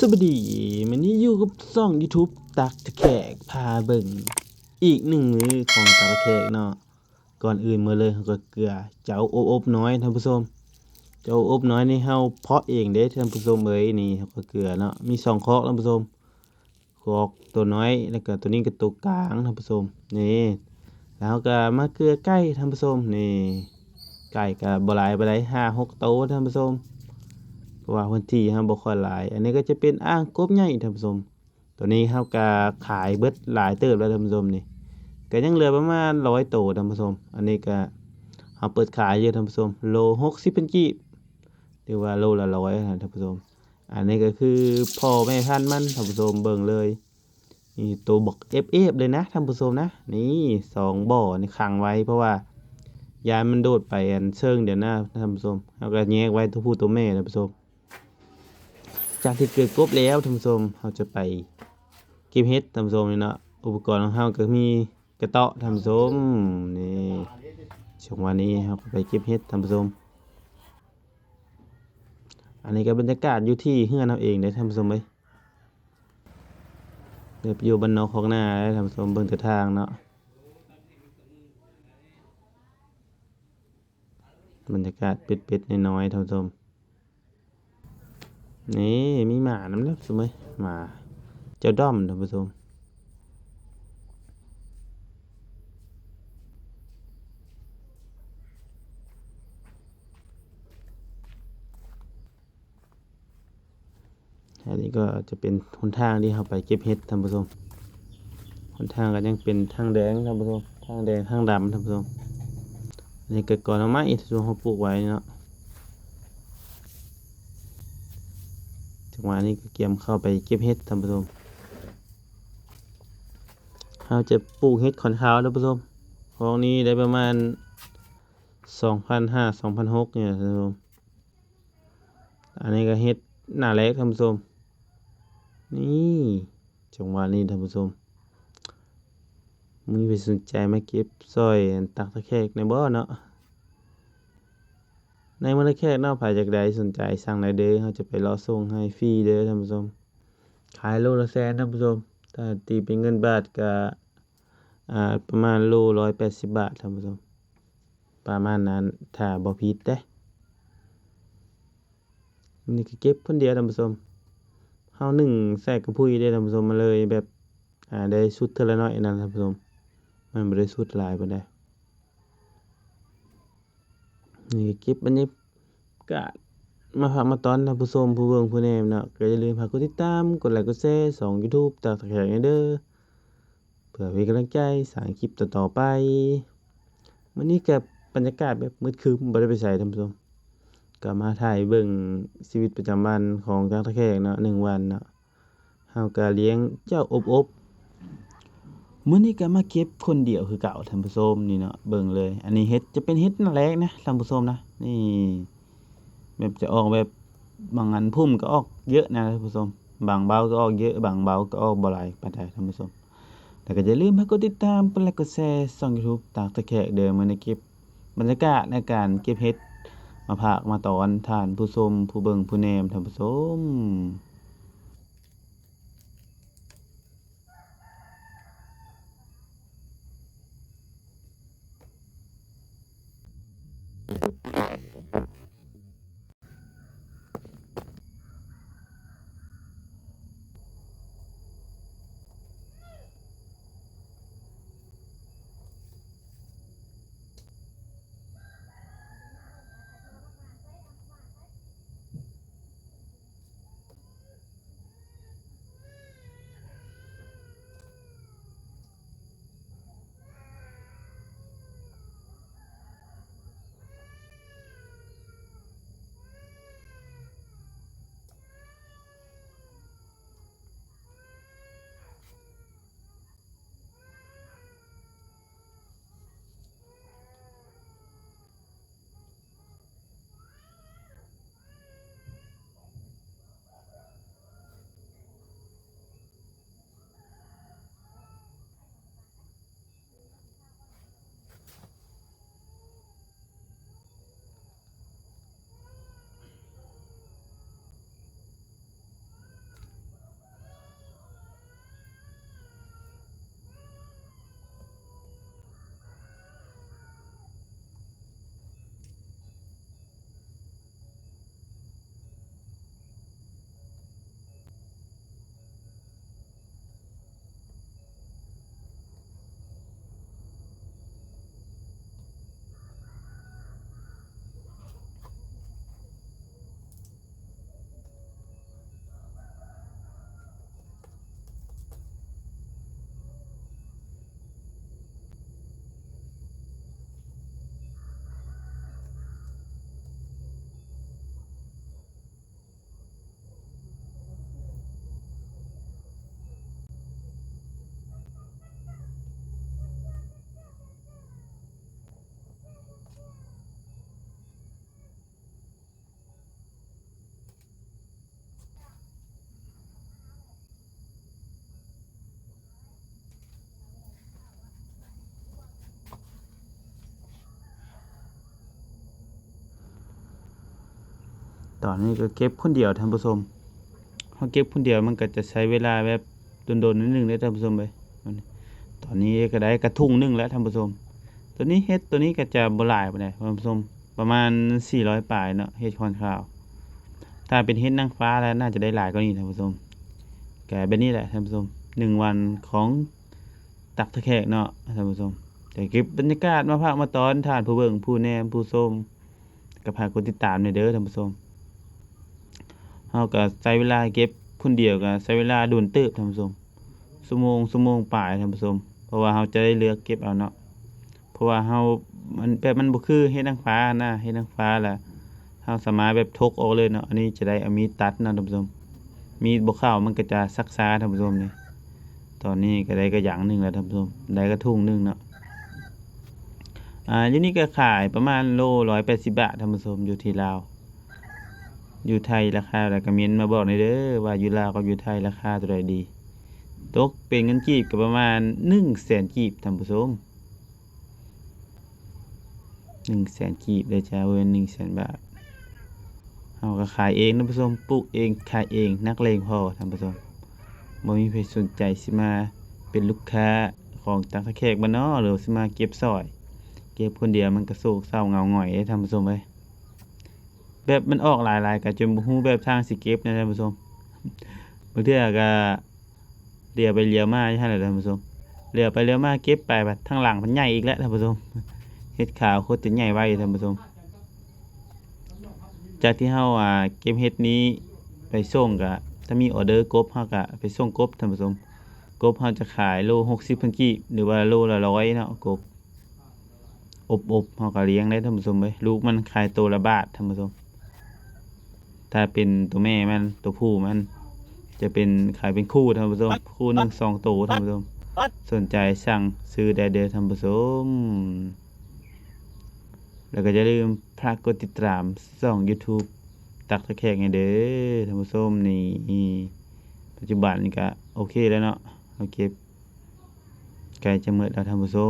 สวัสดีวันนี้อยู่กับช่อง YouTube ตักตะแขกพาเบิ่งอีกหนึ่งมื้อของตักตะแขกเนาะก่อนอื่นมาเลยเราก็เกลือเจ้าอบน้อยท่านผู้ชมเจ้าอบน้อยนี่เฮาเพาะเองเด้ท่านผู้ชมเอ้ยนี่เราก็เกลือเนาะมี2คอกท่านผู้ชมคอกตัวน้อยแล้วก็ตัวนี้ก็ตัวกลางท่านผู้ชมนี่แล้วก็มาเกลือไก่ท่านผู้ชมนี่ไก่ก็บ่หลายปานใด5-6ตัวท่านผู้ชม เพราะว่าพื้นที่เราบ่ค่อยหลาย อันนี้ก็จะเป็นอ่างกบใหญ่ท่านผู้ชมตัวนี้เราก็ขายเบิดหลายเติบแล้วท่านผู้ชมนี่ก็ยังเหลือประมาณ100โตวท่านผู้ชมอันนี้ก็เราเปิดขายอยู่ท่านผู้ชมโล60เป็นกีบหรือว่าโลละ100นะท่านผู้ชมอันนี้ก็คือพ่อแม่พันธุ์มันท่านผู้ชมเบิ่งเลยนี่ตัวบักเอฟเลยนะท่านผู้ชมนะนี่2บ่อนี่ขังไว้เพราะว่ายายมันโดดไปอันเชิงเดี๋ยวนะท่านผู้ชมเราก็แยกไว้ตัวผู้ตัวแม่ท่านผู้ชม จากที่เกิดกบแล้วท่านผู้ชมเราจะไปเก็บเห็ดท่านผู้ชมนี่เนาะอุปกรณ์ของเราก็มีกระเตาะท่านผู้ชมนี่ช่วงวันนี้เราก็ไปเก็บเห็ดท่านผู้ชมอันนี้ก็บรรยากาศอยู่ที่เฮือนเราเองเด้อท่านผู้ชมเอ้ยเดี๋ยวไปอยู่บ้านนอกของนาเด้อท่านผู้ชมเบิ่งแต่ทางเนาะบรรยากาศเป็ดๆน้อยๆท่านผู้ชมนี่มีหมาน้ำเล็บสมัยหมาเจ้าด้อมท่านผู้ชม อันนี้ก็จะเป็นหนทางที่เราไปเก็บเห็ดท่านผู้ชมหนทางก็ยังเป็นทางแดงท่านผู้ชมทางแดงทางดำท่านผู้ชมอันนี้ก็ก่อนเอาไม้ที่เราปลูกไว้เนาะจังหวะนี้ก็เกียมเข้าไปเก็บเห็ดท่านผู้ชมเราจะปลูกเห็ดขอนขาวท่านผู้ชมของนี้ได้ประมาณ2,500-2,600เนี่ยท่านผู้ชมอันนี้ก็เห็ดหน้าแรกท่านผู้ชมนี่จังหวะนี้ท่านผู้ชมมึงไปสนใจมาเก็บซอยตักตะแคกในบ่อเนาะในมะละแคกเนาะไผจากใดสนใจสั่งได้เด้อเขาจะไปรอส่งให้ฟรีเด้อท่านผู้ชมขายโลละแสนท่านผู้ชมถ้าตีเป็นเงินบาทก็ประมาณโล180 บาทท่านผู้ชมประมาณนั้นถ้าบ่ผิดเด้นี่ก็เก็บคนเดียวท่านผู้ชมเฮานึ่งใส่กระพุ้ยได้ท่านผู้ชมมาเลยแบบได้สุดเท่าละน้อยนั่นท่านผู้ชมมันบ่ได้สุดหลายปานใดนี่เก็บบรรยากาศมาพักมาตอนท่านผู้ชมผู้เบิ่งผู้แนมเนาะก็อย่าลืมฝากกดติดตามกดไลค์กดแชร์ช่อง YouTube ตักตะแขกให้เด้อเพื่อเป็นกำลังใจสร้างคลิปต่อๆไปมื้อนี้ก็บรรยากาศแบบมืดครึ้มบ่ได้ไปไสท่านผู้ชมก็มาถ่ายเบิ่งชีวิตประจำวันของตักตะแขกเนาะ1วันเนาะเฮาก็เลี้ยงเจ้าอบมื้อนี้ก็มาเก็บคนเดียวคือเก่าท่านผู้ชมนี่เนาะเบิ่งเลยอันนี้เห็ดจะเป็นเห็ดหน้าแรกนะท่านผู้ชมนะนี่แบบจะออกแบบบางอันพุ่มก็ออกเยอะนะท่านผู้ชมบางเบาก็ออกเยอะบางเบาก็ออกบ่หลายปานใดท่านผู้ชมแล้วก็อย่าลืมกดติดตามกดไลค์กดแชร์ช่อง YouTube ตากตะแขกเด้อมื้อนี้เก็บบรรยากาศในการเก็บเห็ดมาพากมาตอนท่านผู้ชมผู้เบิ่งผู้แนมท่านผู้ชม ตอนนี้ก็เก็บคนเดียวท่านผู้ชมเฮาเก็บคนเดียวมันก็จะใช้เวลาแบบโดนๆนิดนึงเด้อท่านผู้ชมเอ้ยตอนนี้ก็ได้กระทุ่งหนึงแล้วท่านผู้ชมตัวนี้เฮ็ดตัวนี้ก็จะบ่หลายปานใดท่านผู้ชมประมาณ400ปลายเนาะเฮ็ดคอนข้าว ถ้าเป็นเฮ็ดนางฟ้าแล้วน่าจะได้หลายกว่านี้ท่านผู้ชมก็แบบนี้แหละท่านผู้ชม1วันของตักตะแคกเนาะท่านผู้ชมแต่เก็บบรรยากาศมาพากมาตอนท่านผู้เบิ่งผู้แนมผู้ชมก็พากกดติดตามหน่อยเด้อท่านผู้ชมเฮาก็ใช้เวลาเก็บคนเดียวก็ใช้เวลาโดนเติบท่านผู้ชมชั่วโมงปลายท่านผู้ชมเพราะว่าเฮาจะได้เลือกเก็บเอาเนาะเพราะว่าเฮามันแบบมันบ่คือเฮ็ดนางฟ้านะเฮ็ดนางฟ้าล่ะเฮาสามารถแบบทกออกเลยเนาะอันนี้จะได้เอามีดตัดเนาะท่านผู้ชมมีดบ่เข้ามันก็จะซักซ่าท่านผู้ชมนี่ตอนนี้ก็ได้กระหยังหนึงแล้วท่านผู้ชมได้กระทุ่งหนึงเนาะอยู่นี่ก็ขายประมาณโล180บาทท่านผู้ชมอยู่ที่ลาวอยู่ไทยราคาแล้วก็เม้นมาบอกหน่อยเด้อว่าอยู่ลาวกับอยู่ไทยราคาเท่าใดดีตกเป็นเงินกีบก็ประมาณ100,000กีบท่านผู้ชม100,000กีบเด้อจ้าเว้ย100,000บาทเฮาก็ขายเองท่านผู้ชมปลูกเองขายเองนักเลงพอท่านผู้ชมบ่มีไผสนใจสิมาเป็นลูกค้าของตักตะแคกบ่น้อหรือสิมาเก็บซอยเก็บคนเดียวมันก็โศกเศร้าเหงาหงอยเด้ท่านผู้ชมเอ้ยแบบมันออกหลายๆก็จนบ่ฮู้แบบทางสิเก็บนะท่านผู้ชมบางเทื่อก็เลี้ยวไปเลี้ยวมาอยู่หั่นแหละท่านผู้ชมเลี้ยวไปเลี้ยวมาเก็บไปบัดทางหลังมันใหญ่อีกแล้วท่านผู้ชมเฮ็ดขาวโคตรจะใหญ่ไวท่านผู้ชมจากที่เฮาเก็บเฮ็ดนี้ไปส่งก็ถ้ามีออเดอร์กบเฮาก็ไปส่งกบท่านผู้ชมกบเฮาจะขายโล60พันกีบหรือว่าโลละ100เนาะกบอบเฮาก็เลี้ยงได้ท่านผู้ชมเอ้ยลูกมันขายตัวละบาทท่านผู้ชมถ้าเป็นตัวแม่มันตัวผู้มันจะเป็นขายเป็นคู่ท่านผู้ชมคู่หนึง2ตัวท่านผู้ชมสนใจสั่งซื้อได้เด้อท่านผู้ชมแล้วก็อย่าลืมฝากกดติดตามช่อง YouTube ตักตะแคกให้เด้อท่านผู้ชมนี่ปัจจุบันนี่ก็โอเคแล้วเนาะเราเก็บใกล้จะหมดแล้วท่านผู้ชม